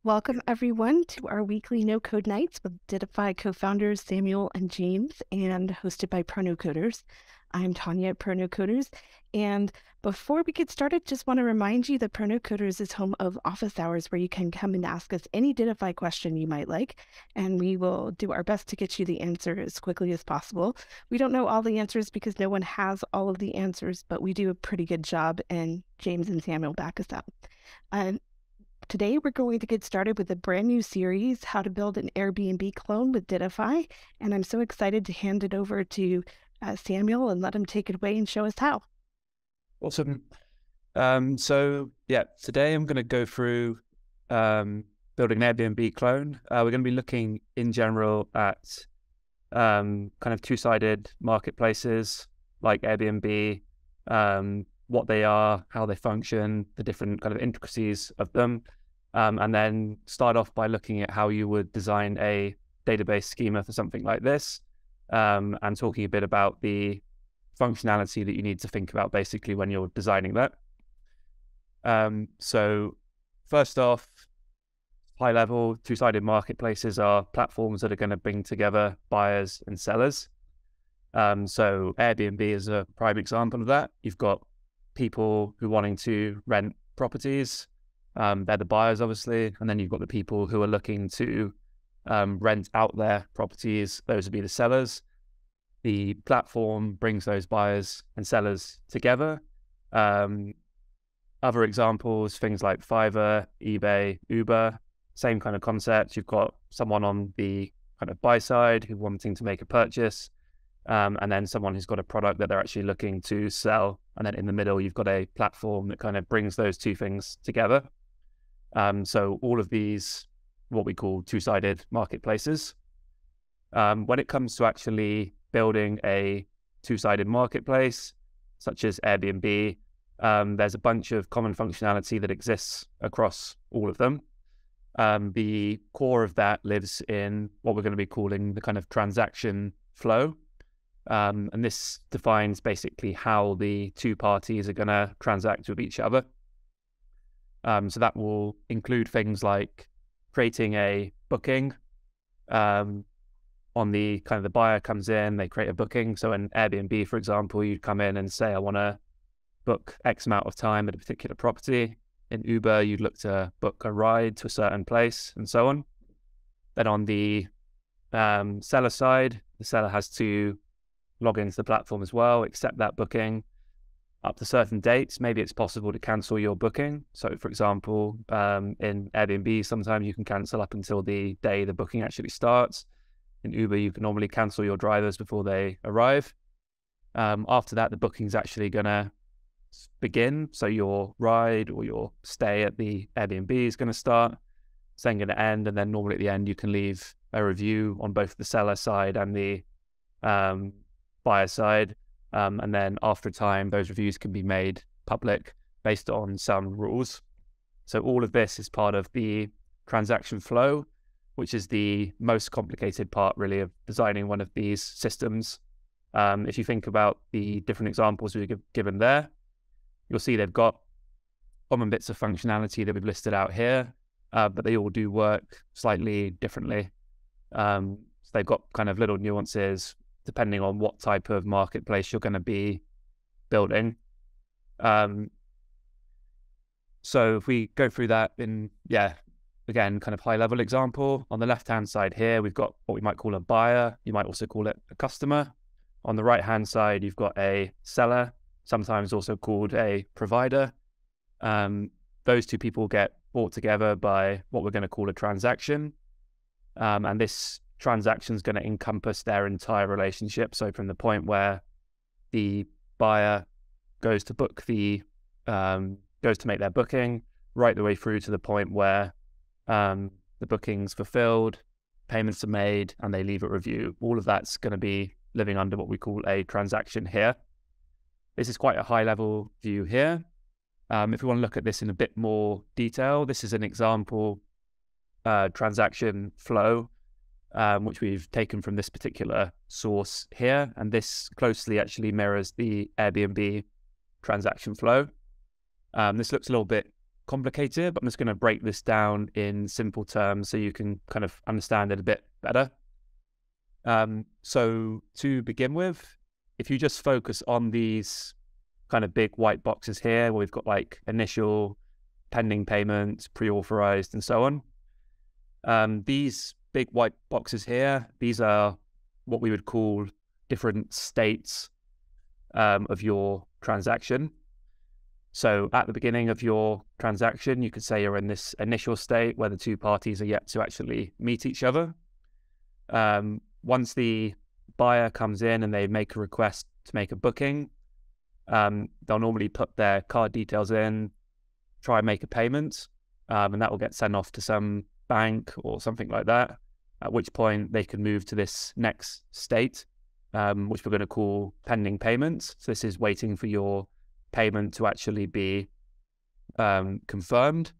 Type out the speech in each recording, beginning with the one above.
Welcome, everyone, to our weekly No Code Nights with Dittofi co-founders Samuel and James, and hosted by Prono Coders. I'm Tanya at Prono Coders, and before we get started, just want to remind you that Prono Coders is home of office hours where you can come and ask us any Dittofi question you might like, and we will do our best to get you the answer as quickly as possible. We don't know all the answers because no one has all of the answers, but we do a pretty good job, and James and Samuel back us up. Today, we're going to get started with a brand new series, How to Build an Airbnb Clone with Dittofi, and I'm so excited to hand it over to Samuel and let him take it away and show us how. Awesome. Today I'm going to go through building an Airbnb clone. We're going to be looking in general at kind of two-sided marketplaces like Airbnb, what they are, how they function, the different kind of intricacies of them, and then start off by looking at how you would design a database schema for something like this, and talking a bit about the functionality that you need to think about basically when you're designing that. So first off, high level, two-sided marketplaces are platforms that are going to bring together buyers and sellers. So Airbnb is a prime example of that. You've got people who are wanting to rent properties. They're the buyers, obviously. And then you've got the people who are looking to rent out their properties. Those would be the sellers. The platform brings those buyers and sellers together. Other examples, things like Fivver, eBay, Uber, same kind of concept. You've got someone on the kind of buy side who's wanting to make a purchase, and then someone who's got a product that they're actually looking to sell. And then in the middle, you've got a platform that kind of brings those two things together. So all of these, what we call two-sided marketplaces. When it comes to actually building a two-sided marketplace, such as Airbnb, there's a bunch of common functionality that exists across all of them. The core of that lives in what we're going to be calling the kind of transaction flow. And this defines basically how the two parties are going to transact with each other. So that will include things like creating a booking. On the kind of the buyer comes in, they create a booking. So in Airbnb, for example, you'd come in and say, I want to book X amount of time at a particular property. In Uber, you'd look to book a ride to a certain place and so on. Then on the seller side, the seller has to log into the platform as well, accept that booking. Up to certain dates, maybe it's possible to cancel your booking. So for example, in Airbnb, sometimes you can cancel up until the day the booking actually starts. In Uber, you can normally cancel your drivers before they arrive. After that, the booking's actually going to begin. So your ride or your stay at the Airbnb is going to start. It's then going to end. And then normally at the end, you can leave a review on both the seller side and the buyer side. And then after a time, those reviews can be made public based on some rules. So all of this is part of the transaction flow, which is the most complicated part really of designing one of these systems. If you think about the different examples we've given there, you'll see they've got common bits of functionality that we've listed out here, but they all do work slightly differently. So they've got kind of little nuances depending on what type of marketplace you're going to be building. So if we go through that in, again, kind of high level example, on the left-hand side here, we've got what we might call a buyer. You might also call it a customer. On the right-hand side, you've got a seller, sometimes also called a provider. Those two people get brought together by what we're going to call a transaction. And this transaction is going to encompass their entire relationship. So from the point where the buyer goes to make their booking, right the way through to the point where the booking's fulfilled, payments are made, and they leave a review. All of that's going to be living under what we call a transaction here. This is quite a high level view here. If we want to look at this in a bit more detail, this is an example transaction flow, which we've taken from this particular source here. And this closely actually mirrors the Airbnb transaction flow. This looks a little bit complicated, but I'm just going to break this down in simple terms so you can kind of understand it a bit better. So to begin with, if you just focus on these kind of big white boxes here, where we've got like initial, pending payment, pre-authorized, and so on. These big white boxes here, these are what we would call different states of your transaction. So at the beginning of your transaction, you could say you're in this initial state where the two parties are yet to actually meet each other. Once the buyer comes in and they make a request to make a booking, they'll normally put their card details in, try and make a payment, and that will get sent off to some bank or something like that, at which point they can move to this next state, which we're going to call pending payments. So this is waiting for your payment to actually be confirmed.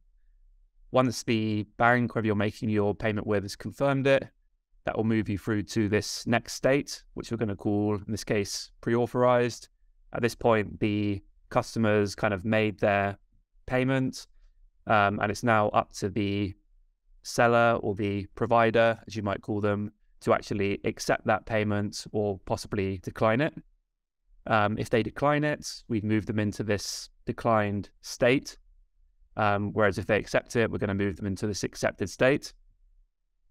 Once the bank, whoever you're making your payment with, has confirmed it, that will move you through to this next state, which we're going to call, in this case, pre-authorized. At this point, the customers kind of made their payment, and it's now up to the seller or the provider, as you might call them, to actually accept that payment or possibly decline it. If they decline it, we'd move them into this declined state, whereas if they accept it, we're going to move them into this accepted state.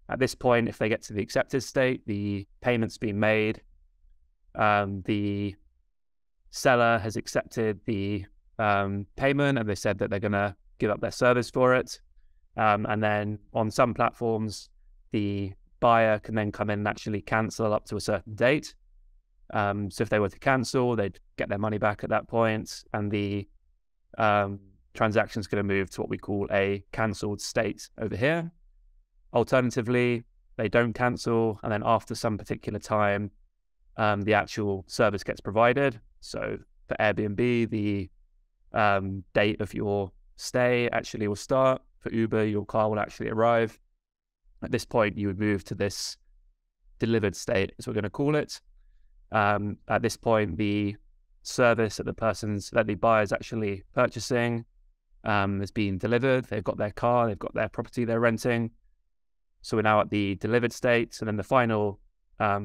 At this point, if they get to the accepted state, the payment's been made, the seller has accepted the payment, and they said that they're going to give up their service for it. And then on some platforms, the buyer can then come in and actually cancel up to a certain date. So if they were to cancel, they'd get their money back at that point, and the transaction is going to move to what we call a cancelled state over here. Alternatively, they don't cancel, and then after some particular time, the actual service gets provided. So for Airbnb, the date of your stay actually will start. For Uber, your car will actually arrive. At this point, you would move to this delivered state, as we're going to call it. At this point, the service that the buyer is actually purchasing has been delivered. They've got their car, they've got their property they're renting. So we're now at the delivered state. And then the final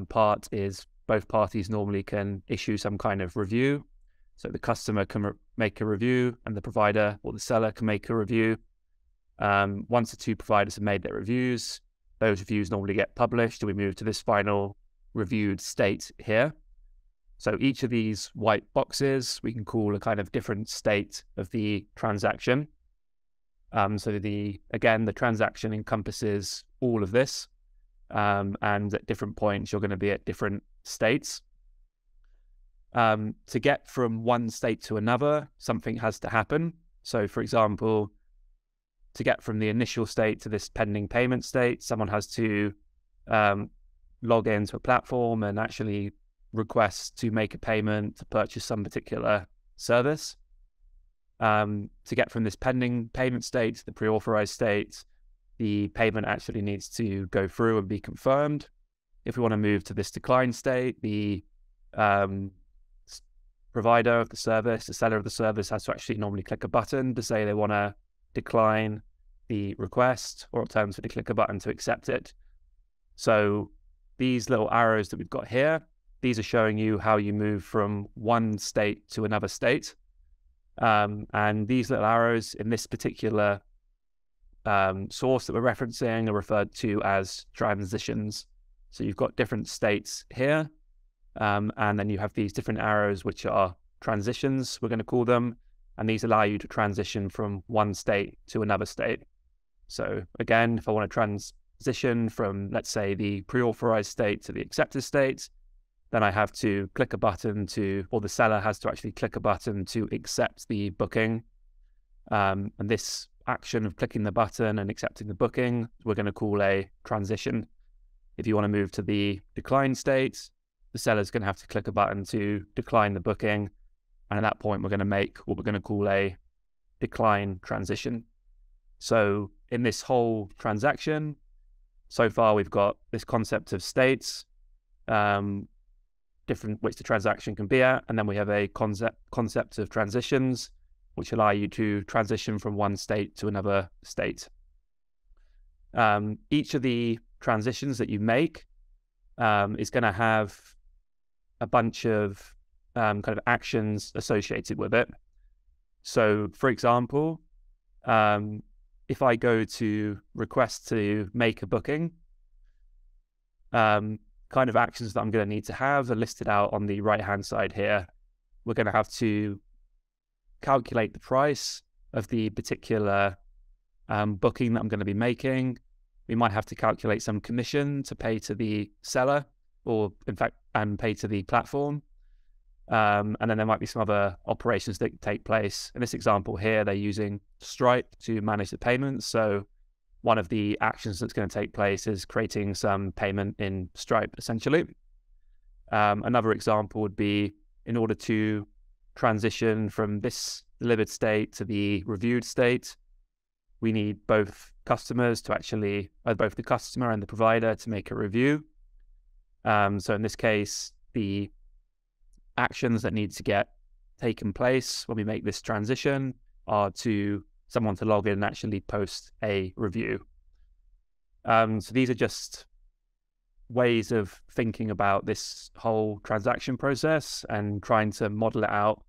part is both parties normally can issue some kind of review. So the customer can make a review, and the provider or the seller can make a review. Once the two providers have made their reviews, those reviews normally get published, and we move to this final reviewed state here. So each of these white boxes we can call a kind of different state of the transaction. So the transaction encompasses all of this, and at different points you're going to be at different states. To get from one state to another, something has to happen. So for example, to get from the initial state to this pending payment state, someone has to log into a platform and actually request to make a payment to purchase some particular service. To get from this pending payment state to the pre-authorized state, the payment actually needs to go through and be confirmed. If we want to move to this decline state, the provider of the service, the seller of the service, has to actually normally click a button to say they want to decline the request, or alternatively click a button to accept it. So these little arrows that we've got here, these are showing you how you move from one state to another state. And these little arrows in this particular source that we're referencing are referred to as transitions. So you've got different states here, and then you have these different arrows which are transitions, we're going to call them, and these allow you to transition from one state to another state. So again, if I want to transition from, let's say, the pre-authorized state to the accepted state, then I have to click a button or the seller has to actually click a button to accept the booking. And this action of clicking the button and accepting the booking, we're going to call a transition. If you want to move to the decline state, the seller's going to have to click a button to decline the booking. And at that point, we're going to make what we're going to call a decline transition. So in this whole transaction, so far we've got this concept of states, different which the transaction can be at, and then we have a concept of transitions, which allow you to transition from one state to another state. Each of the transitions that you make is going to have a bunch of kind of actions associated with it. So, for example, if I go to request to make a booking, kind of actions that I'm going to need to have are listed out on the right-hand side here. We're going to have to calculate the price of the particular booking that I'm going to be making. We might have to calculate some commission to pay to the seller, or in fact, and pay to the platform. And then there might be some other operations that take place. In this example here, they're using Stripe to manage the payments. So one of the actions that's going to take place is creating some payment in Stripe, essentially. Another example would be, in order to transition from this delivered state to the reviewed state, we need both customers to actually, both the customer and the provider to make a review. So in this case, the actions that need to get taken place when we make this transition are to someone to log in and actually post a review. So these are just ways of thinking about this whole transaction process and trying to model it out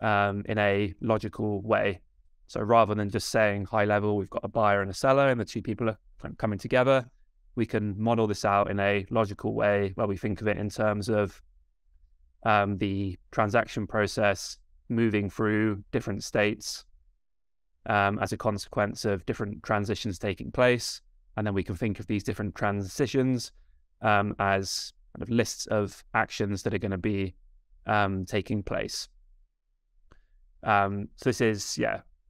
in a logical way. So rather than just saying high level, we've got a buyer and a seller and the two people are coming together, we can model this out in a logical way where we think of it in terms of the transaction process moving through different states as a consequence of different transitions taking place. And then we can think of these different transitions as kind of lists of actions that are going to be taking place. So this is,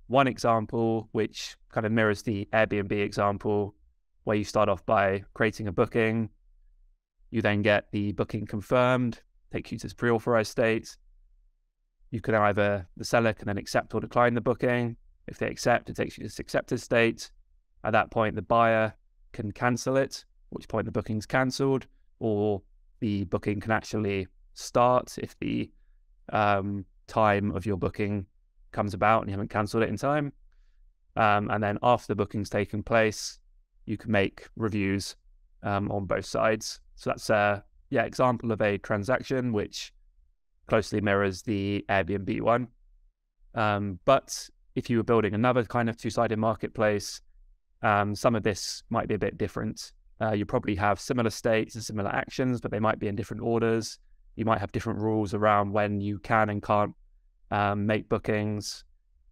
one example which kind of mirrors the Airbnb example, where you start off by creating a booking. You then get the booking confirmed, takes you to this pre-authorized state. You can either, the seller can then accept or decline the booking. If they accept, it takes you to this accepted state. At that point, the buyer can cancel it, at which point the booking's cancelled, or the booking can actually start if the time of your booking comes about and you haven't cancelled it in time. And then after the booking's taken place, you can make reviews on both sides. So that's a example of a transaction which closely mirrors the Airbnb one. But if you were building another kind of two-sided marketplace, some of this might be a bit different. You probably have similar states and similar actions, but they might be in different orders. You might have different rules around when you can and can't make bookings,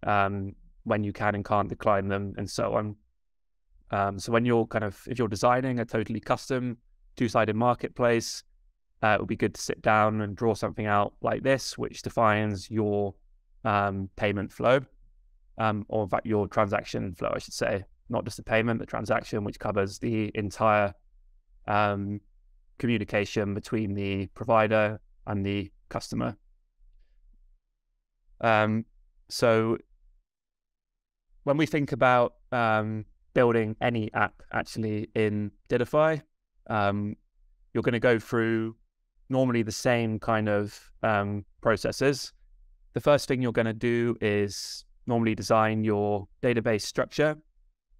when you can and can't decline them, and so on. So when you're if you're designing a totally custom two-sided marketplace, it would be good to sit down and draw something out like this, which defines your payment flow, or in fact your transaction flow, I should say, not just the payment, the transaction, which covers the entire communication between the provider and the customer. So when we think about building any app actually in Dittofi, you're going to go through normally the same kind of processes. The first thing you're going to do is normally design your database structure,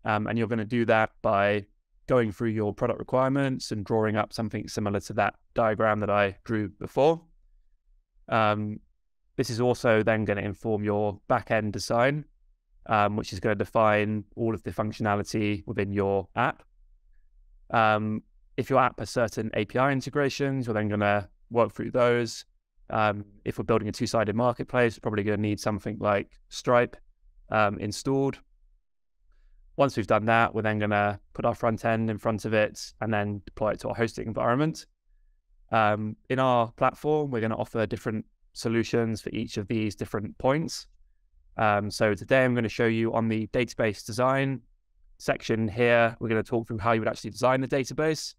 and you're going to do that by going through your product requirements and drawing up something similar to that diagram that I drew before. This is also then going to inform your back-end design, which is going to define all of the functionality within your app. If your app has certain API integrations, we're then going to work through those. If we're building a two-sided marketplace, we're probably going to need something like Stripe installed. Once we've done that, we're then going to put our front end in front of it and then deploy it to our hosting environment. In our platform, we're going to offer different solutions for each of these different points. So today I'm going to show you on the database design section here, we're going to talk through how you would actually design the database,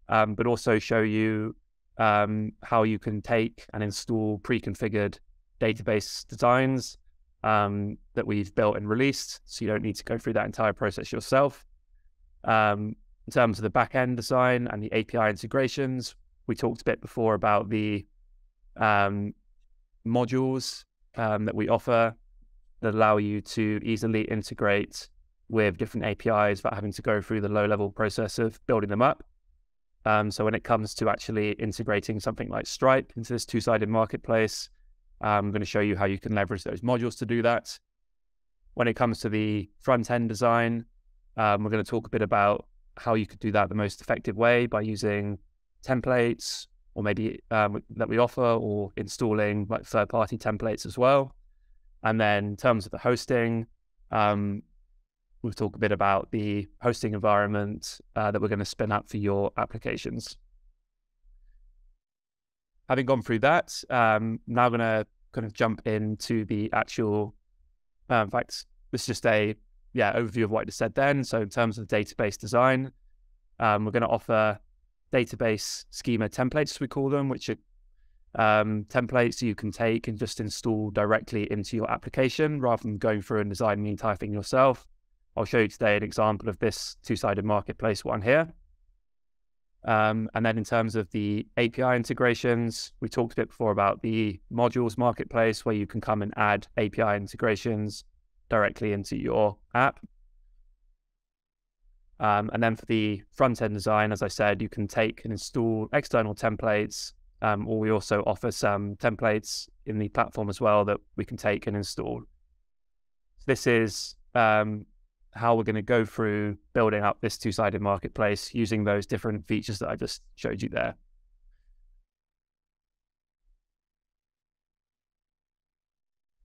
but also show you how you can take and install pre-configured database designs that we've built and released, so you don't need to go through that entire process yourself. In terms of the back-end design and the API integrations, we talked a bit before about the modules that we offer that allow you to easily integrate with different APIs without having to go through the low-level process of building them up. So when it comes to actually integrating something like Stripe into this two-sided marketplace, I'm going to show you how you can leverage those modules to do that. When it comes to the front-end design, we're going to talk a bit about how you could do that the most effective way by using templates, or maybe that we offer, or installing like third-party templates as well. And then in terms of the hosting, we'll talk a bit about the hosting environment that we're going to spin up for your applications. Having gone through that, now going to kind of jump into the actual, in fact, this is just a overview of what I just said then. So in terms of database design, we're going to offer database schema templates, as we call them, which are templates you can take and just install directly into your application rather than going through and designing the entire thing yourself. I'll show you today an example of this two-sided marketplace one here. And then in terms of the API integrations, we talked a bit before about the modules marketplace, where you can come and add API integrations directly into your app. And then for the front-end design, as I said, you can take and install external templates, or we also offer some templates in the platform as well that we can take and install. So this is how we're going to go through building up this two-sided marketplace using those different features that I just showed you there.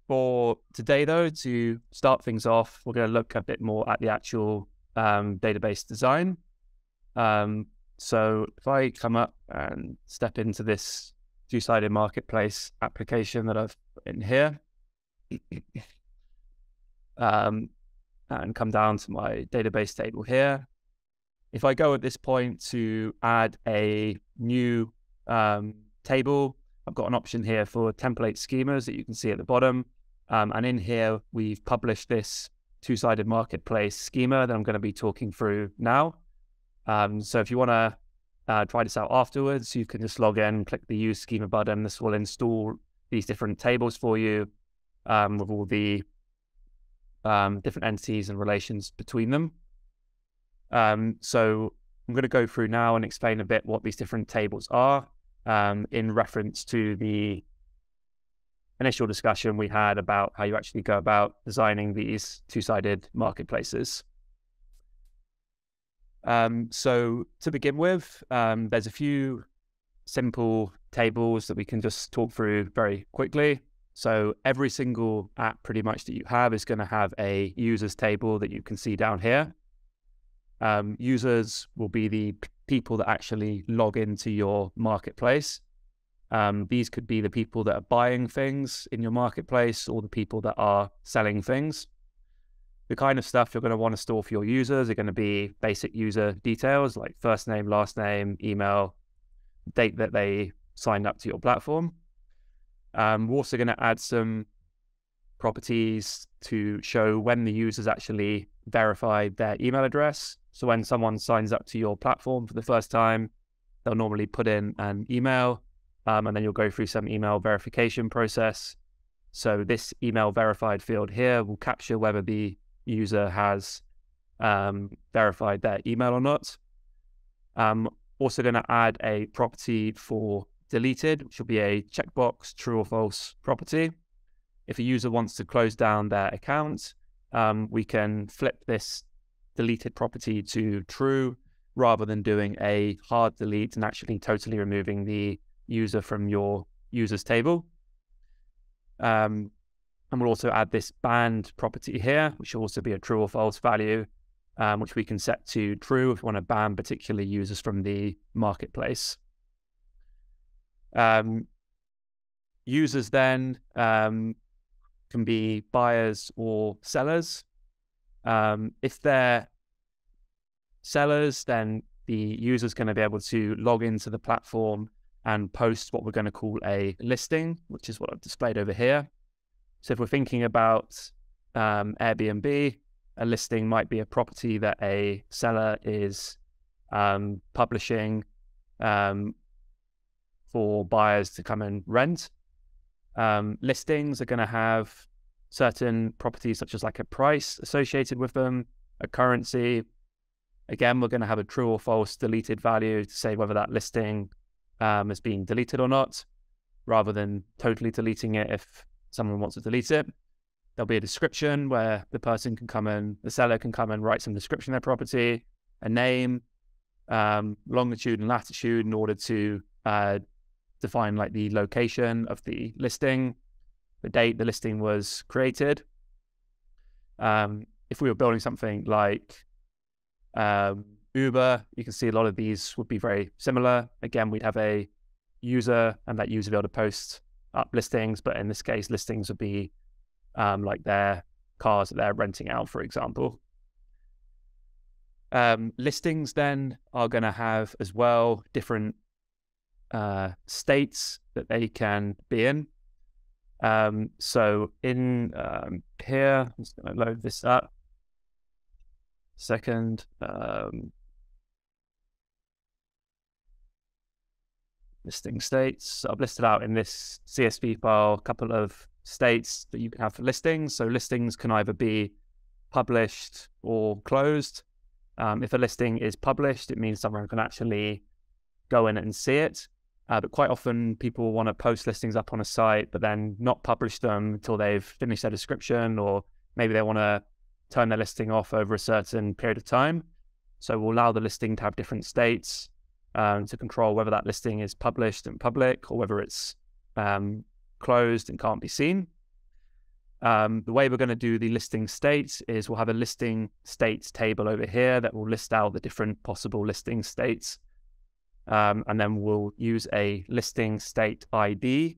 For today, though, to start things off, we're going to look a bit more at the actual database design. So if I come up and step into this two-sided marketplace application that I've put in here, and come down to my database table here. If I go at this point to add a new table, I've got an option here for template schemas that you can see at the bottom. And in here, we've published this two-sided marketplace schema that I'm going to be talking through now. So if you want to try this out afterwards, you can just log in, click the Use Schema button. This will install these different tables for you with all the different entities and relations between them. So I'm going to go through now and explain a bit what these different tables are in reference to the initial discussion we had about how you actually go about designing these two-sided marketplaces. So to begin with, there's a few simple tables that we can just talk through very quickly. So every single app pretty much that you have is going to have a users table that you can see down here. Users will be the people that actually log into your marketplace. These could be the people that are buying things in your marketplace or the people that are selling things. The kind of stuff you're going to want to store for your users are going to be basic user details like first name, last name, email, date that they signed up to your platform. We're also going to add some properties to show when the users actually verified their email address. So when someone signs up to your platform for the first time, they'll normally put in an email, and then you'll go through some email verification process. So this email verified field here will capture whether the user has verified their email or not. Also going to add a property for deleted, which will be a checkbox, true or false property. If a user wants to close down their account, we can flip this deleted property to true rather than doing a hard delete and actually totally removing the user from your users table. And we'll also add this banned property here, which will also be a true or false value, which we can set to true if we want to ban particular users from the marketplace. Users then can be buyers or sellers. If they're sellers, then the user's going to be able to log into the platform and post what we're going to call a listing, which is what I've displayed over here. So if we're thinking about Airbnb, a listing might be a property that a seller is publishing for buyers to come and rent. Listings are going to have certain properties such as like a price associated with them, a currency. Again, we're going to have a true or false deleted value to say whether that listing has been deleted or not, rather than totally deleting it if someone wants to delete it. There'll be a description where the seller can come and write some description of their property, a name, longitude and latitude in order to define like the location of the listing, the date the listing was created. If we were building something like Uber, you can see a lot of these would be very similar. Again, we'd have a user, and that user will be able to post up listings, but in this case, listings would be like their cars that they're renting out, for example. Listings then are going to have as well different states that they can be in. So in here, I'm just going to load this up. Second, listing states. So I've listed out in this CSV file a couple of states that you can have for listings. So listings can either be published or closed. If a listing is published, it means someone can actually go in and see it. But quite often people want to post listings up on a site, but then not publish them until they've finished their description, or maybe they want to turn their listing off over a certain period of time. So we'll allow the listing to have different states to control whether that listing is published and public or whether it's closed and can't be seen. The way we're going to do the listing states is we'll have a listing states table over here that will list out the different possible listing states. And then we'll use a listing state ID,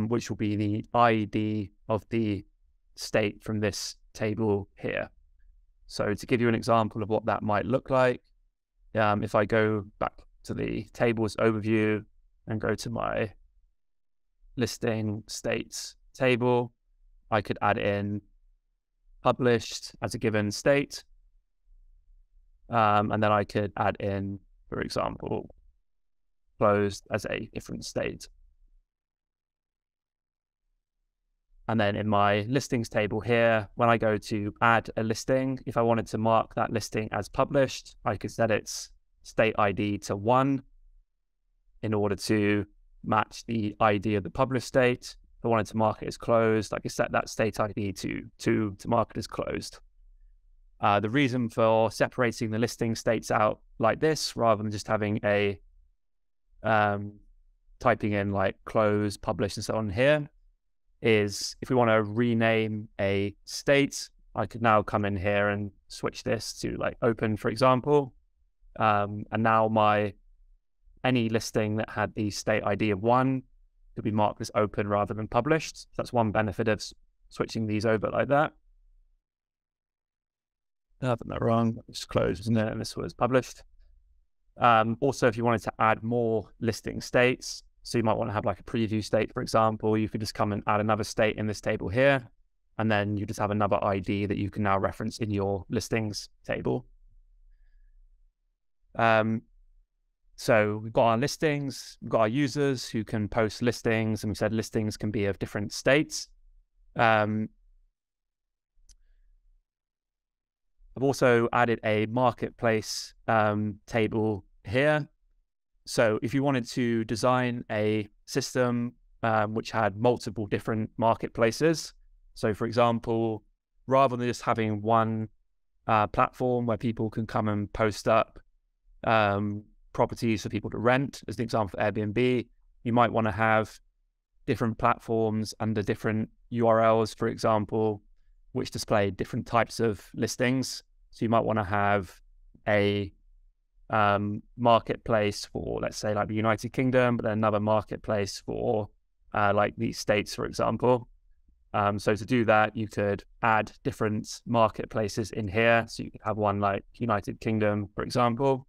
which will be the ID of the state from this table here. So to give you an example of what that might look like, if I go back to the tables overview and go to my listing states table, I could add in published as a given state. And then I could add in, for example, closed as a different state. And then in my listings table here, when I go to add a listing, if I wanted to mark that listing as published, I could set its state ID to 1 in order to match the ID of the published state. If I wanted to mark it as closed, I could set that state ID to 2 to mark it as closed. The reason for separating the listing states out like this, rather than just having a typing in like close, publish, and so on here, is if we want to rename a state, I could now come in here and switch this to like open, for example. And now any listing that had the state ID of 1 could be marked as open rather than published. So that's one benefit of switching these over like that. I've done that wrong. It's closed, isn't it? And this was published. Also, if you wanted to add more listing states, so you might want to have like a preview state, for example, you could just come and add another state in this table here, and then you just have another ID that you can now reference in your listings table. So we've got our listings, we've got our users who can post listings, and we said listings can be of different states. I've also added a marketplace table here. So if you wanted to design a system which had multiple different marketplaces, so for example, rather than just having one platform where people can come and post up properties for people to rent, as an example for Airbnb, you might want to have different platforms under different URLs, for example, which display different types of listings. So you might want to have a marketplace for, let's say, like the United Kingdom, but then another marketplace for like the States, for example. So to do that, you could add different marketplaces in here. So you could have one like United Kingdom, for example.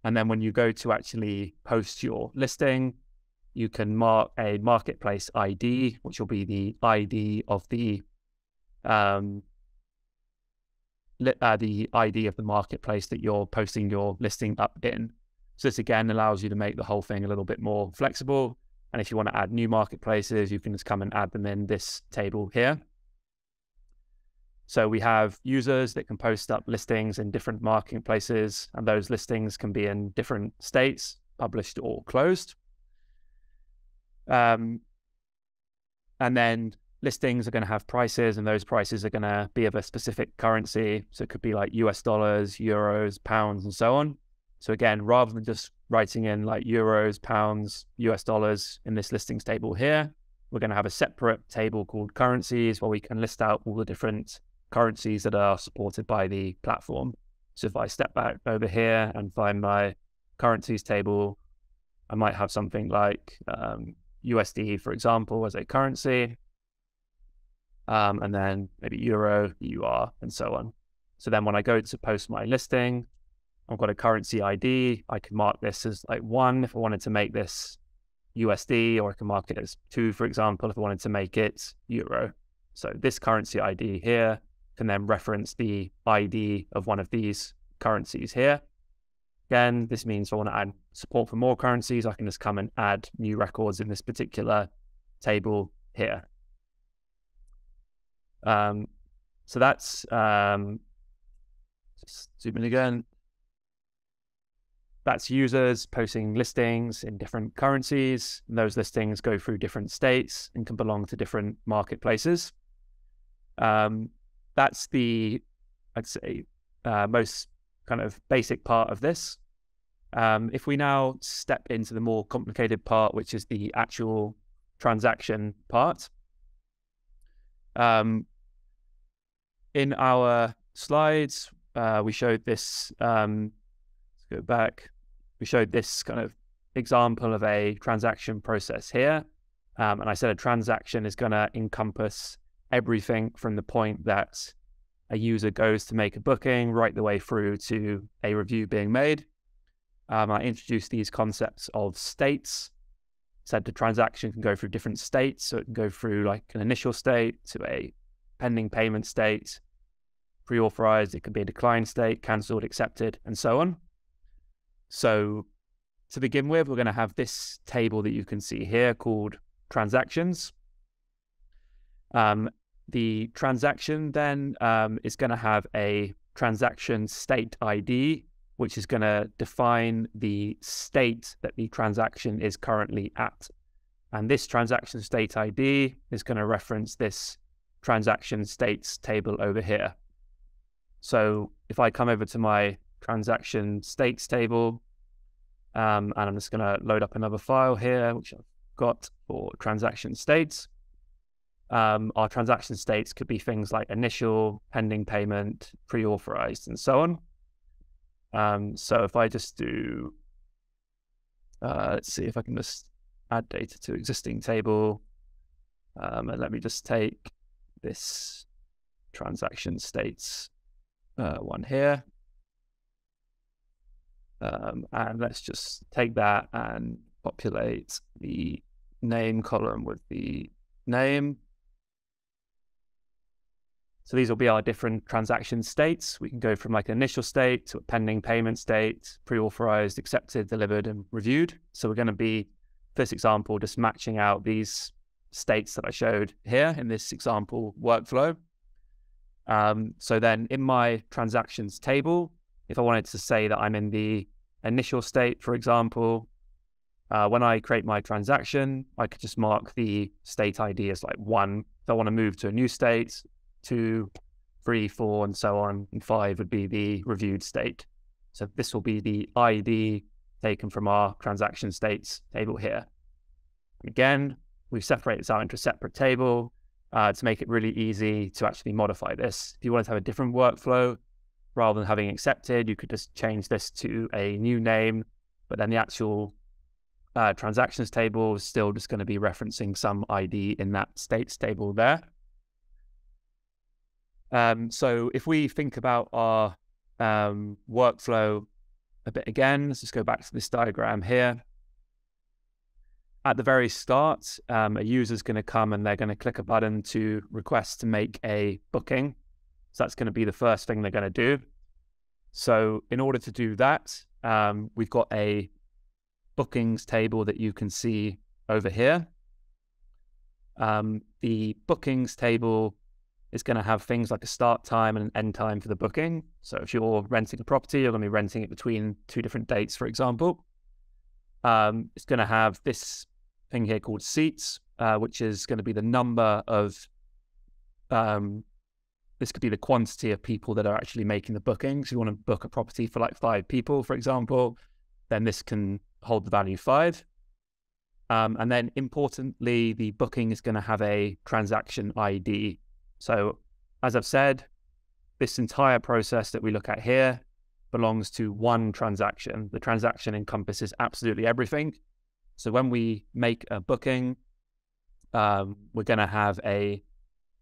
And then when you go to actually post your listing, you can mark a marketplace ID, which will be the ID of the ID of the marketplace that you're posting your listing up in. So this again allows you to make the whole thing a little bit more flexible And if you want to add new marketplaces, you can just come and add them in this table here. So we have users that can post up listings in different marketplaces, and those listings can be in different states, published or closed. And then listings are going to have prices, and those prices are going to be of a specific currency. So it could be like US dollars, euros, pounds, and so on. So again, rather than just writing in like euros, pounds, US dollars in this listings table here, we're going to have a separate table called currencies where we can list out all the different currencies that are supported by the platform. So if I step back over here and find my currencies table, I might have something like USD, for example, as a currency, and then maybe Euro, EUR, and so on. So then when I go to post my listing, I've got a currency ID. I can mark this as like 1 if I wanted to make this USD, or I can mark it as 2, for example, if I wanted to make it Euro. So this currency ID here can then reference the ID of one of these currencies here. Again, this means if I want to add support for more currencies, I can just come and add new records in this particular table here. So that's, just zoom in again. That's users posting listings in different currencies, and those listings go through different states and can belong to different marketplaces. That's the, I'd say, most kind of basic part of this. If we now step into the more complicated part, which is the actual transaction part. In our slides, we showed this, let's go back. We showed this kind of example of a transaction process here. And I said a transaction is going to encompass everything from the point that a user goes to make a booking right the way through to a review being made. I introduced these concepts of states. Said the transaction can go through different states. So it can go through like an initial state to a pending payment state, pre-authorized, it could be a declined state, cancelled, accepted, and so on. So to begin with, we're going to have this table that you can see here called transactions. The transaction then is going to have a transaction state ID, which is going to define the state that the transaction is currently at. And this transaction state ID is going to reference this transaction states table over here. So if I come over to my transaction states table, and I'm just going to load up another file here, which I've got for transaction states. Our transaction states could be things like initial, pending payment, pre-authorized, and so on. So if I just do, let's see if I can just add data to existing table. And let me just take this transaction states one here. And let's just take that and populate the name column with the name. So these will be our different transaction states. We can go from like an initial state to a pending payment state, pre-authorized, accepted, delivered, and reviewed. So we're going to be, this example, just matching out these states that I showed here in this example workflow. So then in my transactions table, if I wanted to say that I'm in the initial state, for example, when I create my transaction, I could just mark the state ID as like 1. If I want to move to a new state, 2, 3, 4, and so on, and 5 would be the reviewed state. So this will be the ID taken from our transaction states table here. Again, we've separated this out into a separate table to make it really easy to actually modify this. If you wanted to have a different workflow, rather than having accepted, you could just change this to a new name, but then the actual transactions table is still just going to be referencing some ID in that states table there. So if we think about our workflow a bit again, let's just go back to this diagram here. At the very start, a user is going to come and they're going to click a button to request to make a booking. So that's going to be the first thing they're going to do. So in order to do that, we've got a bookings table that you can see over here. The bookings table is going to have things like a start time and an end time for the booking. So if you're renting a property, you're going to be renting it between 2 different dates, for example. It's going to have this thing here called seats, which is going to be the number of, this could be the quantity of people that are actually making the bookings. If you want to book a property for like 5 people, for example, then this can hold the value 5. And then importantly, the booking is going to have a transaction ID. So as I've said, this entire process that we look at here belongs to one transaction. The transaction encompasses absolutely everything. So when we make a booking, we're going to have a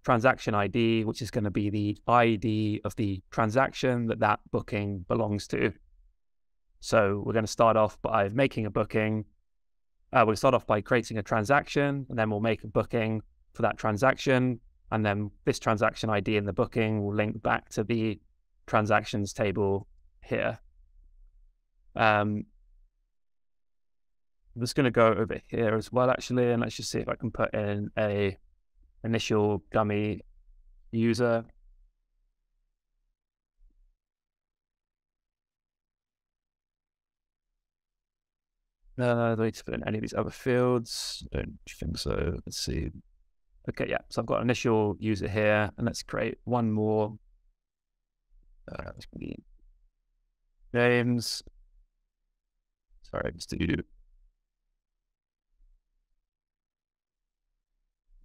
transaction ID, which is going to be the ID of the transaction that booking belongs to. So we're going to start off by making a booking. We'll start off by creating a transaction, and then we'll make a booking for that transaction. And then this transaction ID in the booking will link back to the transactions table here. I'm just going to go over here as well, actually, and let's just see if I can put in a initial dummy user. Do I need to put in any of these other fields? I don't think so. Let's see. Okay, yeah. So I've got an initial user here, and let's create one more. Names. Sorry, just to do.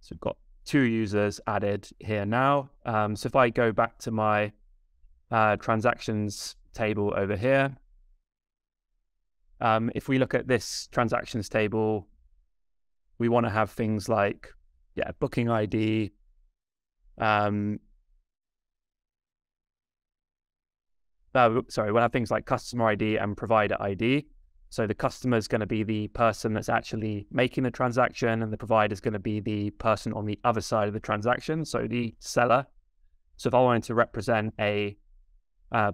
So we've got 2 users added here now. So if I go back to my transactions table over here, if we look at this transactions table, we want to have things like, booking ID, we'll have things like customer ID and provider ID. So the customer is going to be the person that's actually making the transaction, and the provider is going to be the person on the other side of the transaction, so the seller. So if I wanted to represent a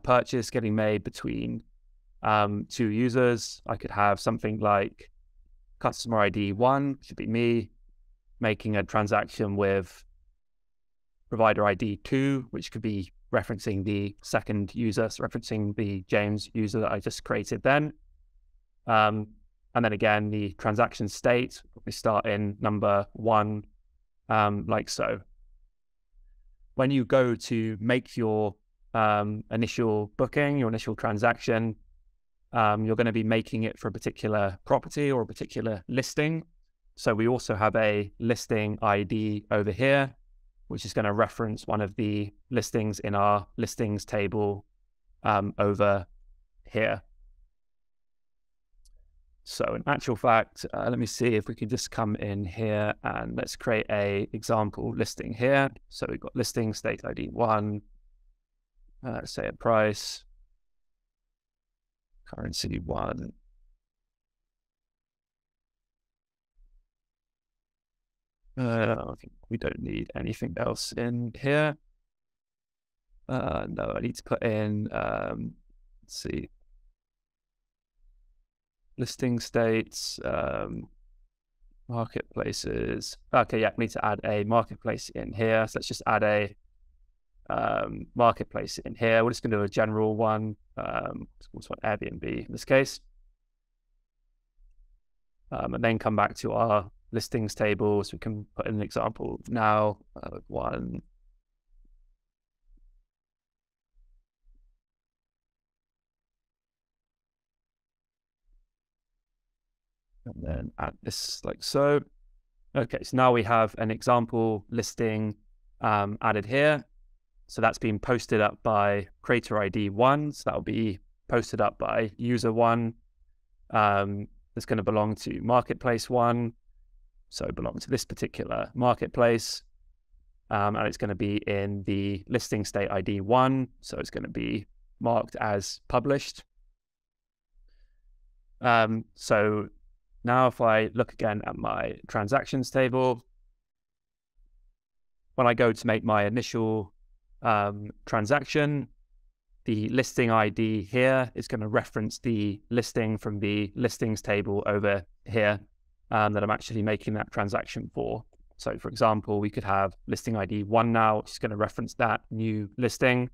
purchase getting made between 2 users, I could have something like customer ID 1, should be me, making a transaction with provider ID 2, which could be referencing the second user, so referencing the James user that I just created then. And then again, the transaction state, we start in number 1, like so. When you go to make your initial booking, your initial transaction, you're going to be making it for a particular property or a particular listing. So we also have a listing ID over here, which is going to reference one of the listings in our listings table over here. So in actual fact, let me see if we can just come in here and let's create a example listing here. So we've got listing state ID 1, say a price, currency 1. I think we don't need anything else in here. No, I need to put in, let's see, listing states, marketplaces. Okay, yeah, I need to add a marketplace in here. So let's just add a marketplace in here. We're just going to do a general one. What's one? Airbnb in this case. And then come back to our listings table. So we can put in an example now, 1. And then add this like so. Okay, so now we have an example listing added here. So that's been posted up by creator ID 1. So that will be posted up by user 1. It's going to belong to marketplace 1. So belong to this particular marketplace. And it's going to be in the listing state ID 1. So it's going to be marked as published. So now if I look again at my transactions table, when I go to make my initial transaction, the listing ID here is going to reference the listing from the listings table over here. that I'm actually making that transaction for. So for example, we could have listing ID 1 now, which is going to reference that new listing.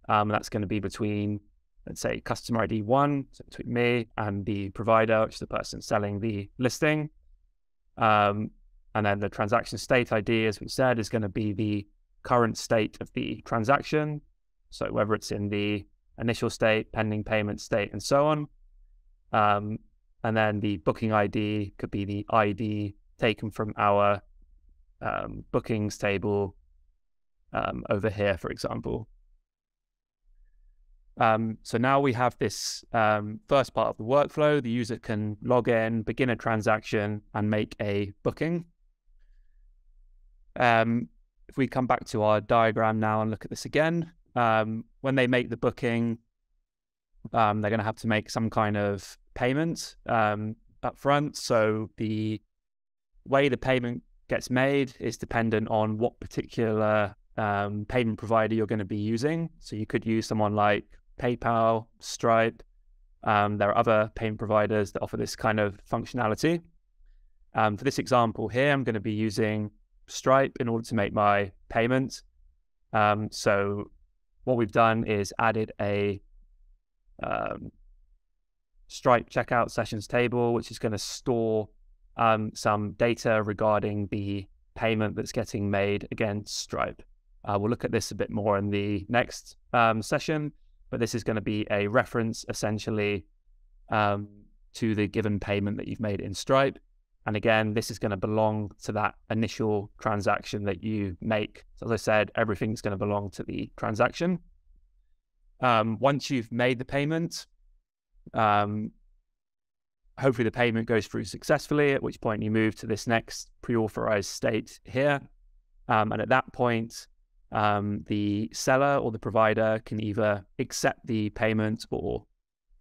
That's going to be between, let's say, customer ID 1, so between me and the provider, which is the person selling the listing. And then the transaction state ID, as we said, is going to be the current state of the transaction. So whether it's in the initial state, pending payment state, and so on. And then the booking ID could be the ID taken from our bookings table over here, for example. So now we have this first part of the workflow. The user can log in, begin a transaction, and make a booking. If we come back to our diagram now and look at this again, when they make the booking, they're going to have to make some kind of payment up front. So the way the payment gets made is dependent on what particular payment provider you're going to be using. So you could use someone like PayPal, Stripe. There are other payment providers that offer this kind of functionality. For this example here, I'm going to be using Stripe in order to make my payment. So what we've done is added a Stripe checkout sessions table, which is going to store some data regarding the payment that's getting made against Stripe. We'll look at this a bit more in the next session, but this is going to be a reference essentially to the given payment that you've made in Stripe. And again, this is going to belong to that initial transaction that you make. So as I said, everything's going to belong to the transaction. Once you've made the payment, hopefully the payment goes through successfully, at which point you move to this next pre-authorized state here. And at that point, the seller or the provider can either accept the payment or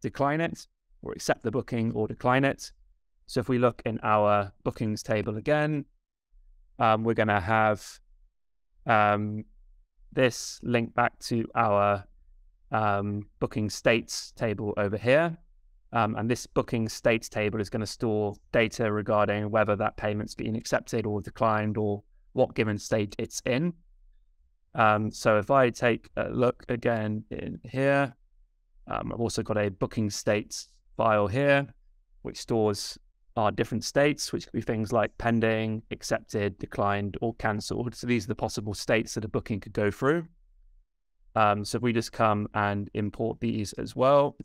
decline it, or accept the booking or decline it. So if we look in our bookings table again, we're going to have this link back to our booking states table over here. And this booking states table is going to store data regarding whether that payment's been accepted or declined or what given state it's in. So if I take a look again in here, I've also got a booking states file here, which stores our different states, which could be things like pending, accepted, declined, or cancelled. So these are the possible states that a booking could go through. So if we just come and import these as well.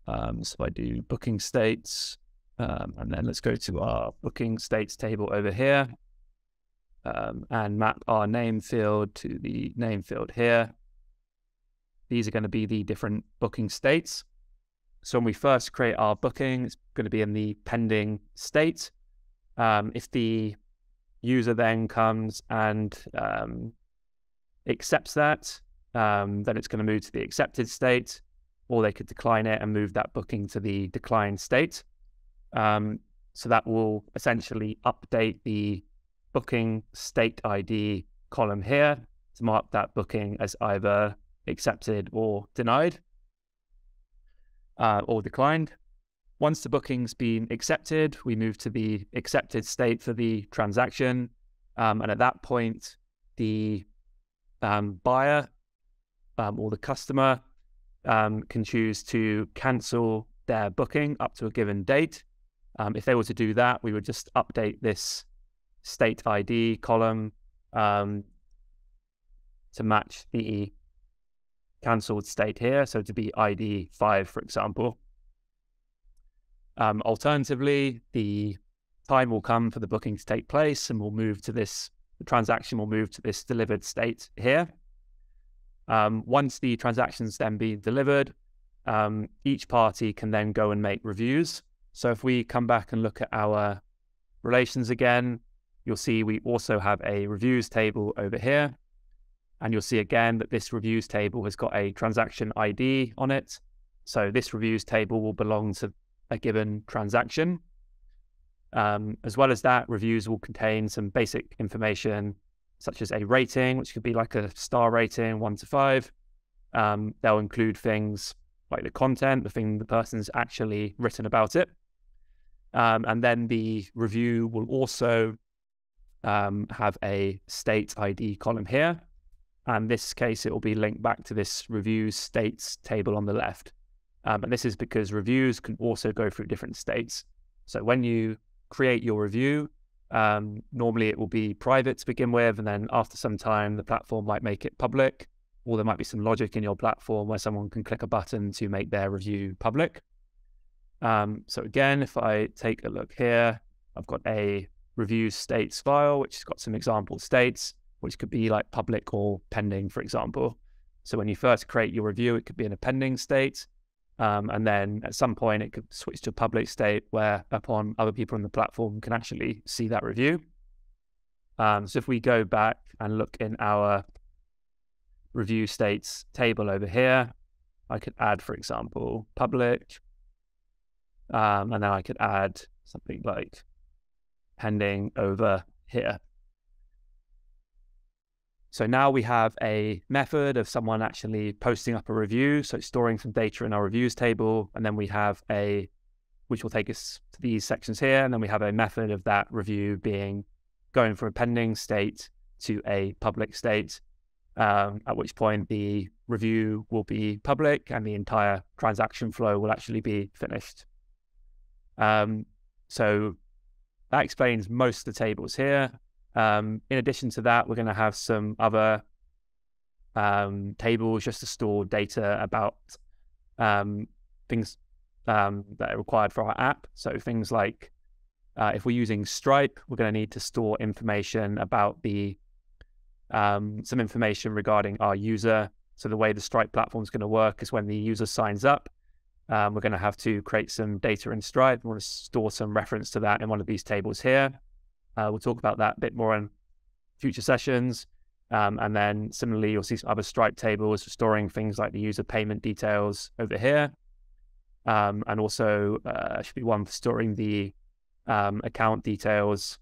So if I do booking states, and then let's go to our booking states table over here, and map our name field to the name field here. These are going to be the different booking states. So when we first create our booking, it's going to be in the pending state. If the user then comes and accepts that, then it's going to move to the accepted state, or they could decline it and move that booking to the declined state. So that will essentially update the booking state ID column here to mark that booking as either accepted or denied, or declined. Once the booking's been accepted, we move to the accepted state for the transaction. And at that point, the buyer or the customer can choose to cancel their booking up to a given date. If they were to do that, we would just update this state ID column to match the cancelled state here, so to be ID 5, for example. Alternatively, the time will come for the booking to take place, and the transaction will move to this delivered state here. Once the transaction's then been delivered, each party can then go and make reviews. So if we come back and look at our relations again, you'll see we also have a reviews table over here. And you'll see again that this reviews table has got a transaction ID on it. So this reviews table will belong to a given transaction. As well as that, reviews will contain some basic information, such as a rating, which could be like a star rating, 1 to 5. They'll include things like the content, the thing the person's actually written about it. And then the review will also have a state ID column here. And in this case, it will be linked back to this reviews states table on the left. And this is because reviews can also go through different states. So when you create your review, normally it will be private to begin with, and then after some time, the platform might make it public, or there might be some logic in your platform where someone can click a button to make their review public. So again, if I take a look here, I've got a review states file, which has got some example states, which could be like public or pending, for example. So when you first create your review, it could be in a pending state. And then at some point it could switch to a public state where upon other people on the platform can actually see that review. So if we go back and look in our review states table over here, I could add, for example, public. And then I could add something like pending over here. So now we have a method of someone actually posting up a review, so storing some data in our reviews table, and then we have which will take us to these sections here, and then we have a method of that review going from a pending state to a public state, at which point the review will be public and the entire transaction flow will actually be finished. So that explains most of the tables here. In addition to that, we're going to have some other tables just to store data about things that are required for our app. So things like if we're using Stripe, we're going to need to store information about some information regarding our user. So the way the Stripe platform is going to work is when the user signs up, we're going to have to create some data in Stripe. We want to store some reference to that in one of these tables here. We'll talk about that a bit more in future sessions. And then similarly, you'll see some other Stripe tables for storing things like the user payment details over here. And also should be one for storing the account details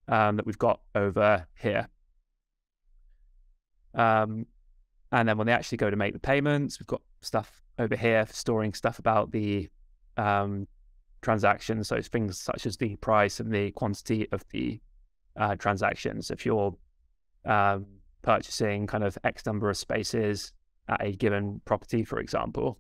that we've got over here. And then when they actually go to make the payments, we've got stuff over here for storing stuff about the transactions, so things such as the price and the quantity of the transactions. If you're purchasing kind of X number of spaces at a given property, for example.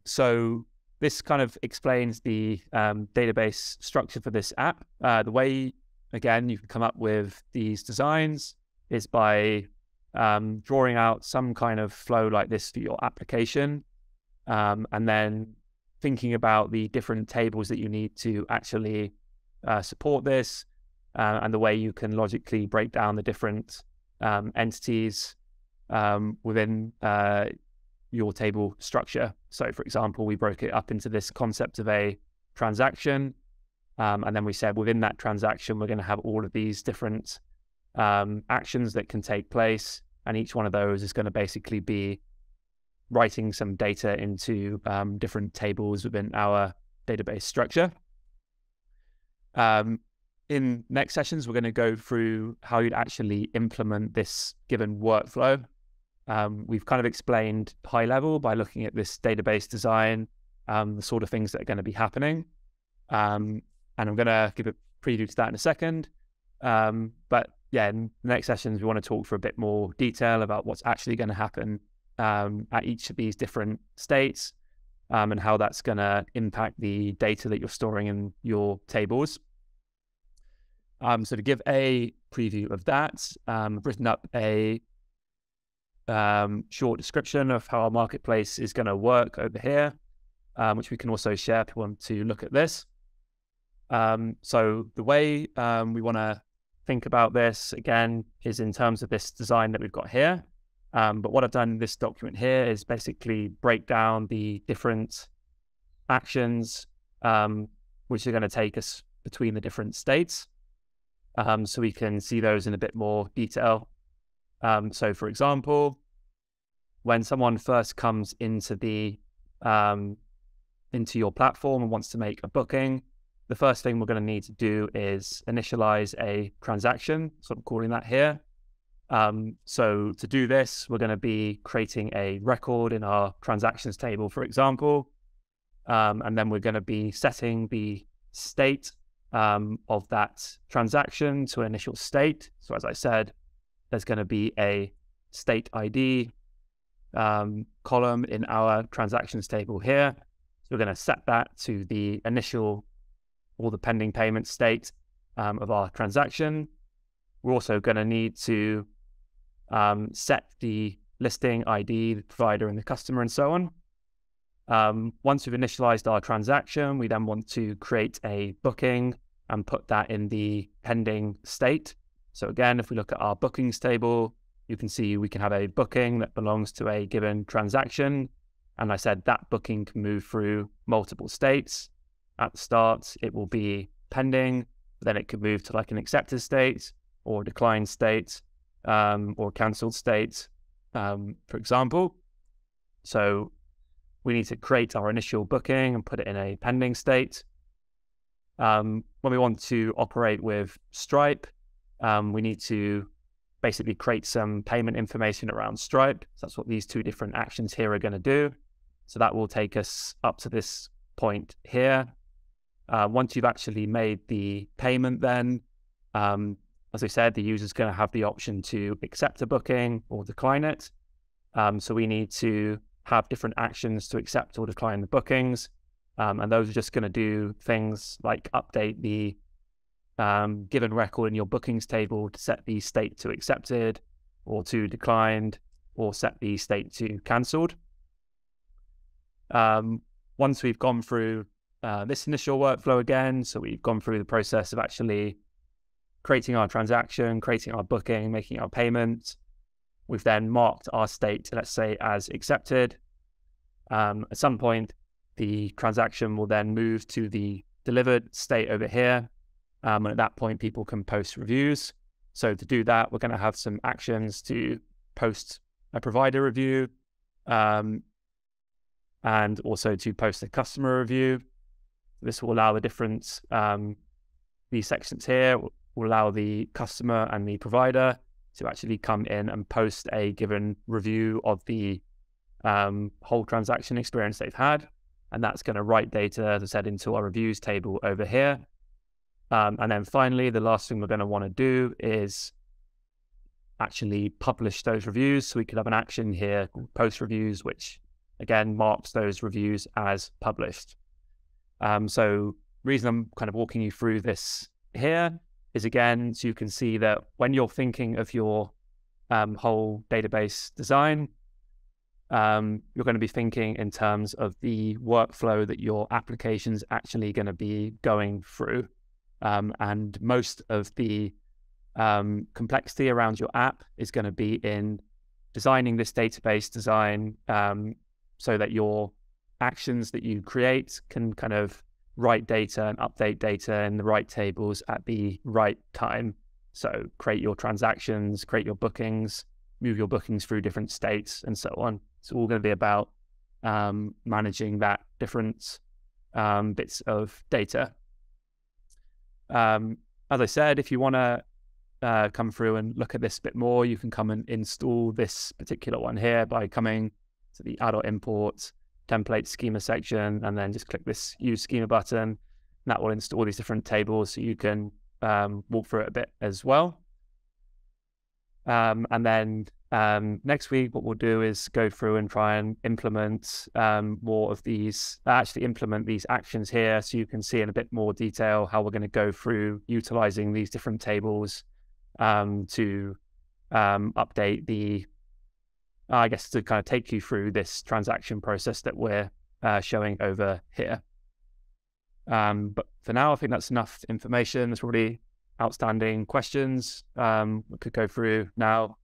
So this kind of explains the database structure for this app. The way, again, you can come up with these designs is by drawing out some kind of flow like this for your application, and then thinking about the different tables that you need to actually support this, and the way you can logically break down the different entities within your table structure. So for example, we broke it up into this concept of a transaction, and then we said within that transaction, we're going to have all of these different actions that can take place, and each one of those is going to basically be writing some data into different tables within our database structure. In next sessions, we're going to go through how you'd actually implement this given workflow. We've kind of explained high level by looking at this database design, the sort of things that are going to be happening. And I'm going to give a preview to that in a second. But yeah, in the next sessions, we want to talk for a bit more detail about what's actually going to happen at each of these different states, and how that's going to impact the data that you're storing in your tables. So to give a preview of that, I've written up a short description of how our marketplace is going to work over here, which we can also share if you want to look at this. So the way we want to think about this, again, is in terms of this design that we've got here. But what I've done in this document here is basically break down the different actions which are going to take us between the different states, so we can see those in a bit more detail. So for example, when someone first comes into your platform and wants to make a booking, the first thing we're going to need to do is initialize a transaction, so I'm calling that here. So to do this, we're going to be creating a record in our transactions table, for example. And then we're going to be setting the state of that transaction to initial state. So as I said, there's going to be a state ID column in our transactions table here. So we're going to set that to the initial or the pending payment state of our transaction. We're also going to need to set the listing ID, the provider, and the customer, and so on. Once we've initialized our transaction, we then want to create a booking and put that in the pending state. So again, if we look at our bookings table, you can see we can have a booking that belongs to a given transaction. And I said that booking can move through multiple states. At the start, it will be pending, but then it could move to like an accepted state or a declined state or cancelled state, for example. So we need to create our initial booking and put it in a pending state. When we want to operate with Stripe, we need to basically create some payment information around Stripe. So that's what these two different actions here are going to do. So that will take us up to this point here. Once you've actually made the payment, then, as I said, the user's going to have the option to accept a booking or decline it. So we need to have different actions to accept or decline the bookings. And those are just going to do things like update the given record in your bookings table to set the state to accepted or to declined, or set the state to cancelled. Once we've gone through this initial workflow again, so we've gone through the process of actually creating our transaction, creating our booking, making our payment, we've then marked our state, let's say, as accepted. At some point, the transaction will then move to the delivered state over here. And at that point, people can post reviews. So to do that, we're going to have some actions to post a provider review and also to post a customer review. This will allow the different, these sections here will allow the customer and the provider to actually come in and post a given review of the whole transaction experience they've had. And that's going to write data, as I said, into our reviews table over here. And then finally, the last thing we're going to want to do is actually publish those reviews. So we could have an action here called post reviews, which again marks those reviews as published. So the reason I'm kind of walking you through this here is, again, so you can see that when you're thinking of your whole database design, you're going to be thinking in terms of the workflow that your application's actually going to be going through. And most of the complexity around your app is going to be in designing this database design so that your actions that you create can kind of write data and update data in the right tables at the right time. So create your transactions, create your bookings, move your bookings through different states, and so on. It's all going to be about managing that different bits of data. As I said, if you want to come through and look at this a bit more, you can come and install this particular one here by coming to the add-or-import template schema section, and then just click this use schema button. And that will install these different tables, so you can walk through it a bit as well. And then next week, what we'll do is go through and try and implement more of these, actually implement these actions here, so you can see in a bit more detail how we're going to go through utilizing these different tables to update the, I guess, to kind of take you through this transaction process that we're showing over here. But for now, I think that's enough information. There's probably outstanding questions we could go through now.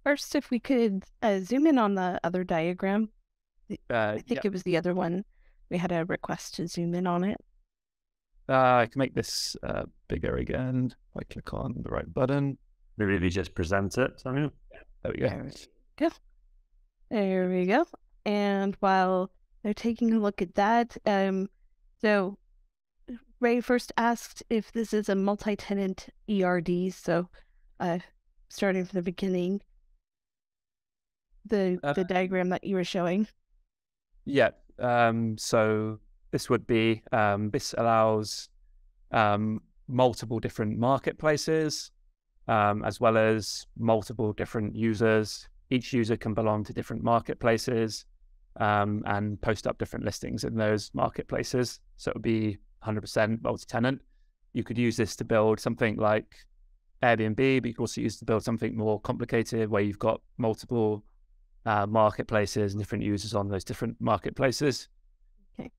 First, if we could zoom in on the other diagram. I think it was the other one. We had a request to zoom in on it. I can make this bigger again. If I click on the right button. Maybe just present it. I mean, there we go. There we go. And while they're taking a look at that, so Ray first asked if this is a multi-tenant ERD. So starting from the beginning, the diagram that you were showing. Yeah. So this would be, this allows multiple different marketplaces, as well as multiple different users. Each user can belong to different marketplaces and post up different listings in those marketplaces. So it would be 100% multi-tenant. You could use this to build something like Airbnb, but you could also use it to build something more complicated where you've got multiple marketplaces and different users on those different marketplaces. Okay.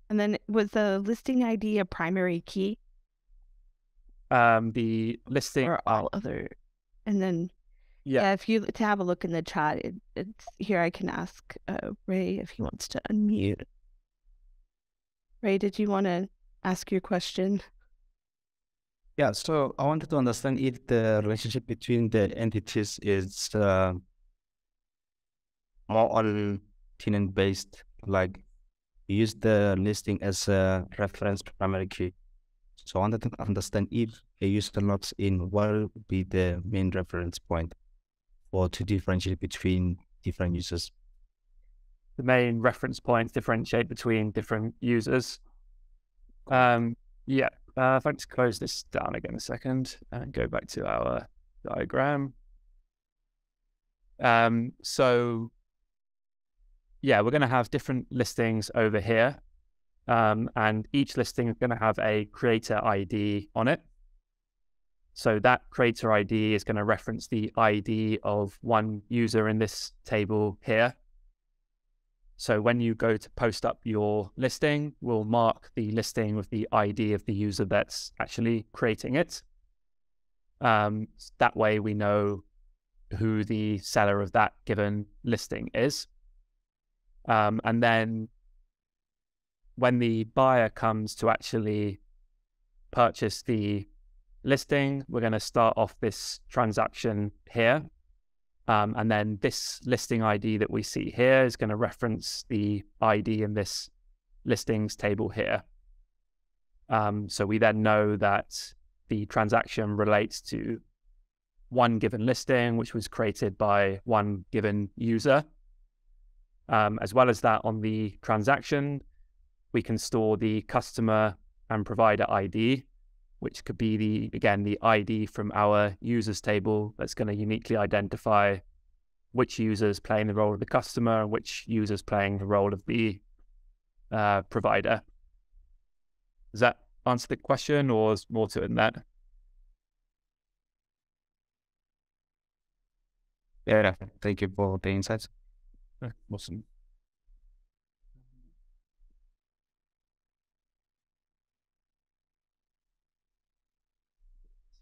And then was the listing ID a primary key? The listing or all other, and then yeah, if you to have a look in the chat, it's here. I can ask Ray if he wants to unmute. Ray, did you want to ask your question? Yeah, so I wanted to understand if the relationship between the entities is more on tenant based, like you use the listing as a reference primary key. So I wanted to understand if a user logs in, what will be the main reference point or to differentiate between different users? the main reference points differentiate between different users. Yeah, if I just close this down again a second and go back to our diagram. So yeah, we're going to have different listings over here. And each listing is going to have a creator ID on it. So that creator ID is going to reference the ID of one user in this table here. So when you go to post up your listing, we'll mark the listing with the ID of the user that's actually creating it. That way we know who the seller of that given listing is. And then when the buyer comes to actually purchase the listing, we're going to start off this transaction here. And then this listing ID that we see here is going to reference the ID in this listings table here. So we then know that the transaction relates to one given listing, which was created by one given user. As well as that, on the transaction, we can store the customer and provider ID, which could be the ID from our users table that's going to uniquely identify which users playing the role of the customer and which users playing the role of the provider. Does that answer the question, or is more to it than that? Yeah, thank you for the insights. Awesome.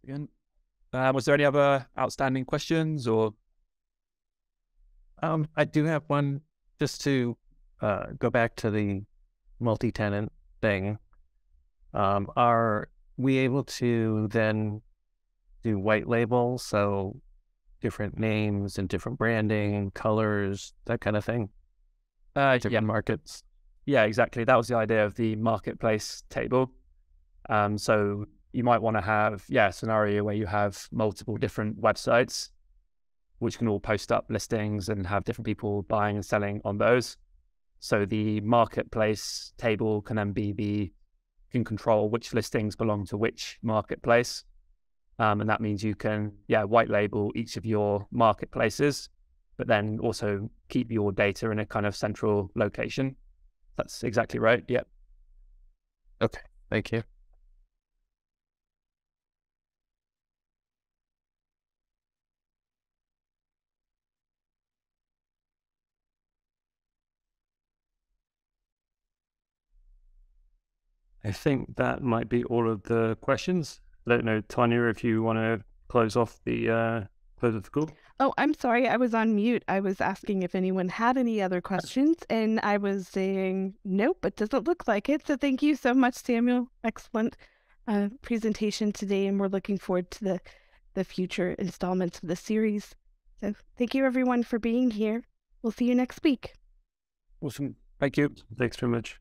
Again, was there any other outstanding questions, or? I do have one, just to go back to the multi-tenant thing. Are we able to then do white labels, so different names and different branding, colors, that kind of thing? Different markets? Yeah, exactly. That was the idea of the marketplace table. So you might want to have, a scenario where you have multiple different websites, which can all post up listings and have different people buying and selling on those. So the marketplace table can then can control which listings belong to which marketplace. And that means you can, white label each of your marketplaces, but then also keep your data in a kind of central location. That's exactly right. Yep. Okay, thank you. I think that might be all of the questions. I don't know, Tanya, if you want to close off the call. Oh, I'm sorry. I was on mute. I was asking if anyone had any other questions, and I was saying, nope, it doesn't look like it. So thank you so much, Samuel. Excellent presentation today, and we're looking forward to the future installments of the series. So thank you, everyone, for being here. We'll see you next week. Awesome. Thank you. Thanks very much.